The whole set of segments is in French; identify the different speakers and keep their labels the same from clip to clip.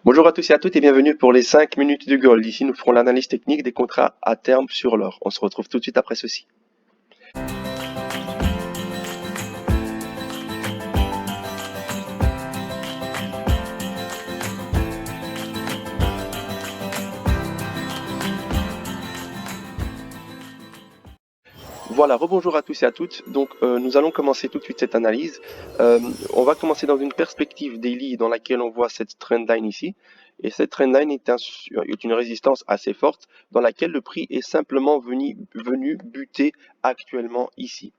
Speaker 1: Bonjour à tous et à toutes et bienvenue pour les 5 minutes du gold. Ici, nous ferons l'analyse technique des contrats à terme sur l'or. On se retrouve tout de suite après ceci. Voilà, rebonjour à tous et à toutes. Donc, nous allons commencer tout de suite cette analyse. On va commencer dans une perspective daily dans laquelle on voit cette trendline ici. Et cette trendline est une résistance assez forte dans laquelle le prix est simplement venu buter actuellement ici.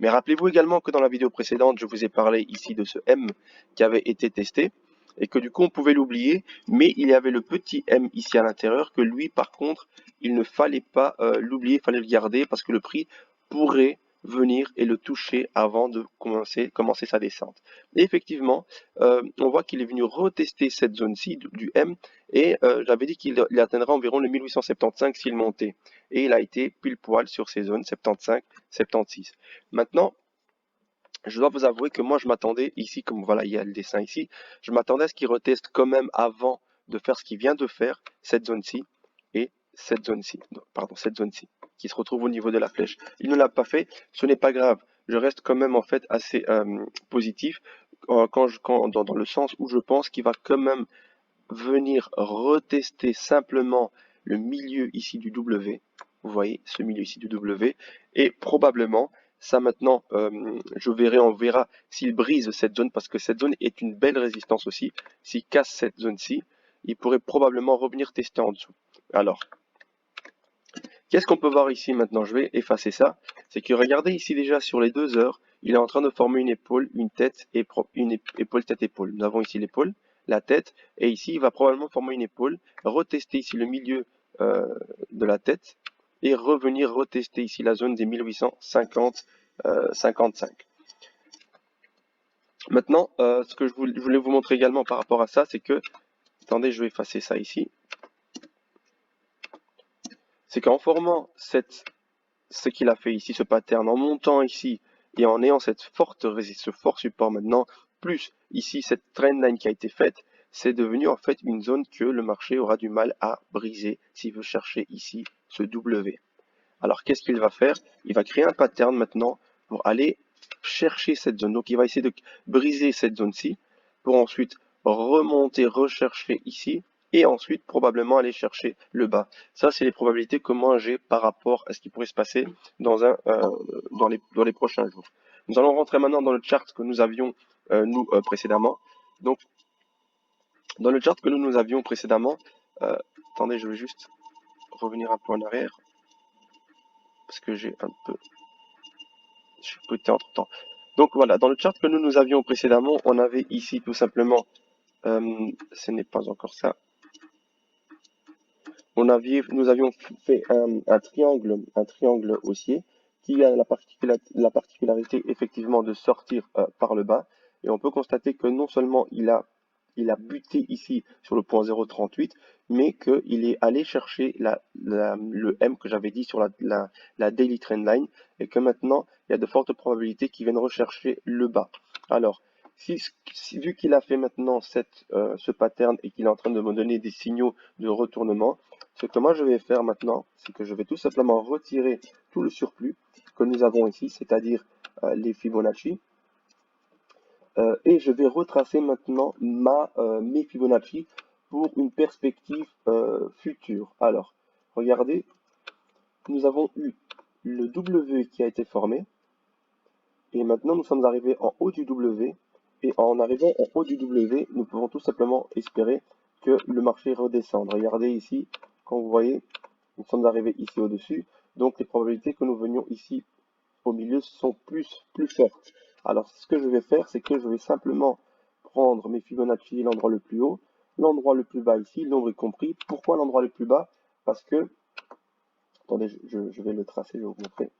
Speaker 1: Mais rappelez-vous également que dans la vidéo précédente, je vous ai parlé ici de ce M qui avait été testé et que du coup on pouvait l'oublier, mais il y avait le petit M ici à l'intérieur que lui par contre il ne fallait pas l'oublier, il fallait le garder parce que le prix pourrait venir et le toucher avant de commencer sa descente. Et effectivement, on voit qu'il est venu retester cette zone-ci du M et j'avais dit qu'il atteindra environ le 1875 s'il montait. Et il a été pile poil sur ces zones 75, 76. Maintenant, je dois vous avouer que moi je m'attendais ici, comme voilà, il y a le dessin ici, je m'attendais à ce qu'il reteste quand même avant de faire ce qu'il vient de faire, cette zone-ci et cette zone-ci, pardon, cette zone-ci, qui se retrouve au niveau de la flèche. Il ne l'a pas fait, ce n'est pas grave. Je reste quand même en fait assez positif dans le sens où je pense qu'il va quand même venir retester simplement le milieu ici du W. Vous voyez ce milieu ici du W. Et probablement, ça maintenant, on verra s'il brise cette zone, parce que cette zone est une belle résistance aussi. S'il casse cette zone-ci, il pourrait probablement revenir tester en dessous. Alors, qu'est-ce qu'on peut voir ici maintenant? Je vais effacer ça. C'est que regardez ici déjà sur les 2 heures, il est en train de former une épaule, une tête et une épaule, tête, épaule. Nous avons ici l'épaule, la tête, et ici il va probablement former une épaule, retester ici le milieu de la tête et revenir retester ici la zone des 1850, 55. Maintenant, ce que je voulais vous montrer également par rapport à ça, c'est que, attendez, je vais effacer ça ici, c'est qu'en formant ce qu'il a fait ici, ce pattern, en montant ici et en ayant ce fort support maintenant, plus ici cette trendline qui a été faite, c'est devenu en fait une zone que le marché aura du mal à briser s'il veut chercher ici ce W. Alors qu'est-ce qu'il va faire? Il va créer un pattern maintenant pour aller chercher cette zone. Donc il va essayer de briser cette zone-ci pour ensuite remonter, rechercher ici et ensuite probablement aller chercher le bas. Ça, c'est les probabilités que moi j'ai par rapport à ce qui pourrait se passer dans les prochains jours. Nous allons rentrer maintenant dans le chart que nous avions précédemment. Donc, dans le chart que nous avions précédemment, attendez, je vais juste revenir un peu en arrière parce que j'ai un peu chipoté entre temps. Donc voilà, dans le chart que nous avions précédemment, on avait ici tout simplement, ce n'est pas encore ça, nous avions fait un triangle haussier qui a la particularité effectivement de sortir par le bas. Et on peut constater que non seulement il a buté ici sur le point 0,38, mais qu'il est allé chercher le M que j'avais dit sur la daily trendline, et que maintenant il y a de fortes probabilités qu'il vienne rechercher le bas. Alors, vu qu'il a fait maintenant ce pattern et qu'il est en train de me donner des signaux de retournement, ce que moi je vais faire maintenant, c'est que je vais tout simplement retirer tout le surplus que nous avons ici, c'est-à-dire les Fibonacci, et je vais retracer maintenant mes Fibonacci pour une perspective future. Alors, regardez, nous avons eu le W qui a été formé, et maintenant nous sommes arrivés en haut du W, et en arrivant en haut du W, nous pouvons tout simplement espérer que le marché redescende. Regardez ici, quand vous voyez, nous sommes arrivés ici au-dessus, donc les probabilités que nous venions ici au milieu sont plus fortes. Alors ce que je vais faire, c'est que je vais simplement prendre mes Fibonacci, l'endroit le plus haut, l'endroit le plus bas ici, l'ombre y compris. Pourquoi l'endroit le plus bas? Parce que, attendez, je vais le tracer, je vais vous montrer.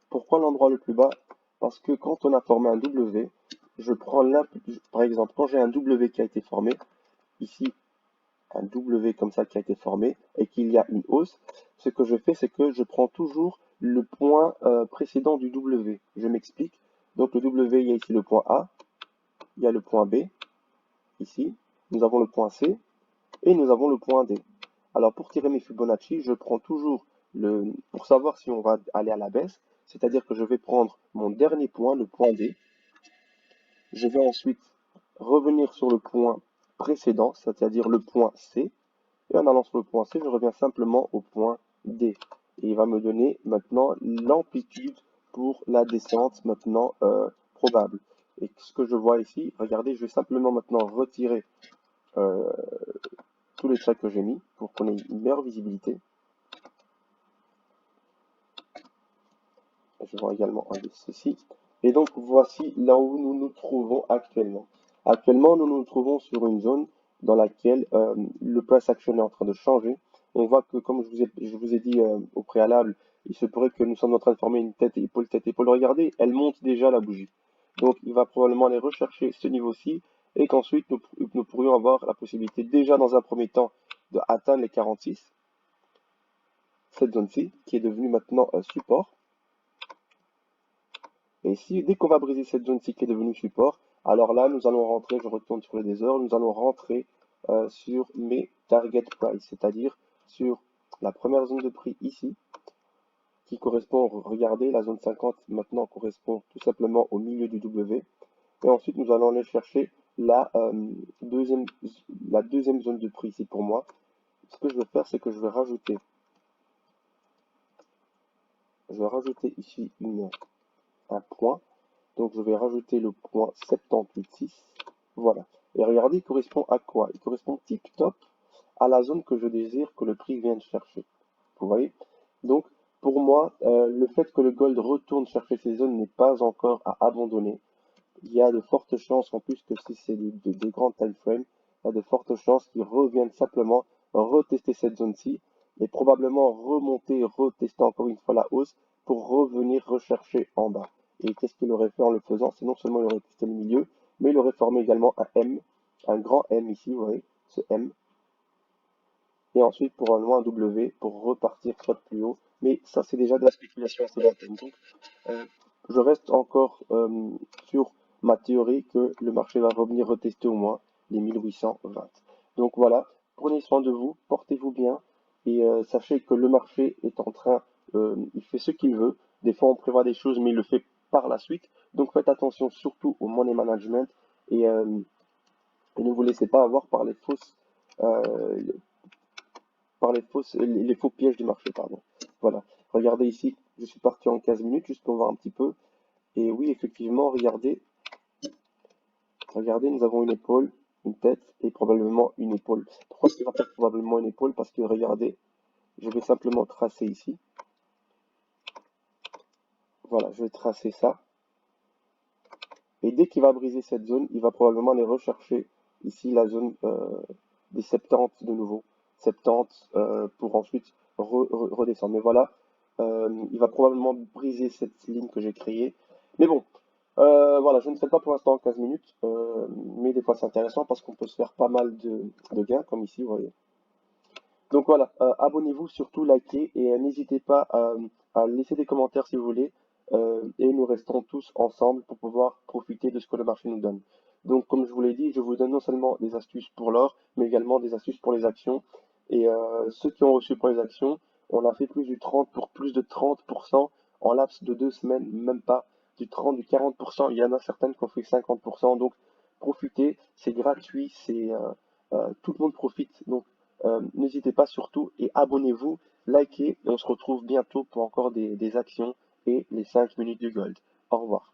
Speaker 1: Pourquoi l'endroit le plus bas? Parce que quand on a formé un W, je prends par exemple, quand j'ai un W qui a été formé, ici, un W comme ça qui a été formé, et qu'il y a une hausse, ce que je fais, c'est que je prends toujours le point précédent du W. Je m'explique. Donc le W, il y a ici le point A, il y a le point B, ici, nous avons le point C et nous avons le point D. Alors pour tirer mes Fibonacci, je prends toujours pour savoir si on va aller à la baisse, c'est-à-dire que je vais prendre mon dernier point, le point D. Je vais ensuite revenir sur le point précédent, c'est-à-dire le point C. Et en allant sur le point C, je reviens simplement au point D. Et il va me donner maintenant l'amplitude pour la descente maintenant probable. Et ce que je vois ici, regardez, je vais simplement maintenant retirer euh, tous les trades que j'ai mis pour qu'on ait une meilleure visibilité. Je vais également enlever ceci. Et donc voici là où nous nous trouvons actuellement. Actuellement, nous nous trouvons sur une zone dans laquelle le price action est en train de changer. On voit que, comme je vous ai dit au préalable, il se pourrait que nous sommes en train de former une tête épaule, tête épaule. Regardez, elle monte déjà la bougie. Donc il va probablement aller rechercher ce niveau-ci et qu'ensuite nous pourrions avoir la possibilité déjà dans un premier temps d'atteindre les 46, cette zone-ci qui est devenue maintenant un support. Et ici, dès qu'on va briser cette zone-ci qui est devenue support, alors là, nous allons rentrer, je retourne sur les heures, nous allons rentrer sur mes target price, c'est-à-dire sur la première zone de prix ici, qui correspond, regardez, la zone 50 maintenant correspond tout simplement au milieu du W. Et ensuite, nous allons aller chercher deuxième, la deuxième zone de prix ici pour moi. Ce que je vais faire, c'est que je vais rajouter ici un point. Donc je vais rajouter le point 78,6. Voilà. Et regardez, il correspond à quoi? Il correspond tip-top à la zone que je désire que le prix vienne chercher. Vous voyez? Donc pour moi, le fait que le gold retourne chercher ces zones n'est pas encore à abandonner. Il y a de fortes chances, en plus que si c'est des grands time frames, il y a de fortes chances qu'ils reviennent simplement retester cette zone-ci et probablement remonter, retester encore une fois la hausse pour revenir rechercher en bas. Et qu'est-ce qu'il aurait fait en le faisant? C'est non seulement il aurait testé le milieu, mais il aurait formé également un M, un grand M ici, vous voyez, ce M. Et ensuite, pour un loin W, pour repartir soit plus haut. Mais ça, c'est déjà de la spéculation assez lointaine. Donc, euh, je reste encore sur ma théorie que le marché va revenir retester au moins les 1820. Donc voilà, prenez soin de vous, portez-vous bien et sachez que le marché est en train, il fait ce qu'il veut. Des fois, on prévoit des choses, mais il le fait par la suite. Donc faites attention surtout au money management et ne vous laissez pas avoir euh, les faux pièges du marché, pardon. Voilà. Regardez ici, je suis parti en 15 minutes juste pour voir un petit peu. Et oui, effectivement, regardez, nous avons une épaule, une tête et probablement une épaule. Pourquoi est-ce qu'il va faire probablement une épaule? Parce que regardez, je vais simplement tracer ici. Voilà, je vais tracer ça. Et dès qu'il va briser cette zone, il va probablement aller rechercher ici la zone des 70 de nouveau. 70 pour ensuite redescendre. Mais voilà, il va probablement briser cette ligne que j'ai créée. Mais bon, voilà, je ne fais pas pour l'instant 15 minutes, mais des fois c'est intéressant parce qu'on peut se faire pas mal de gains, comme ici, vous voyez. Donc voilà, abonnez-vous, surtout likez et n'hésitez pas à laisser des commentaires si vous voulez. Et nous resterons tous ensemble pour pouvoir profiter de ce que le marché nous donne. Donc comme je vous l'ai dit, je vous donne non seulement des astuces pour l'or, mais également des astuces pour les actions. Et ceux qui ont reçu pour les actions, on a fait plus de 30% en laps de 2 semaines, même pas du 30, du 40%. Il y en a certaines qui ont fait 50%. Donc profitez, c'est gratuit, tout le monde profite. Donc n'hésitez pas surtout et abonnez-vous, likez et on se retrouve bientôt pour encore des actions et les 5 minutes du gold. Au revoir.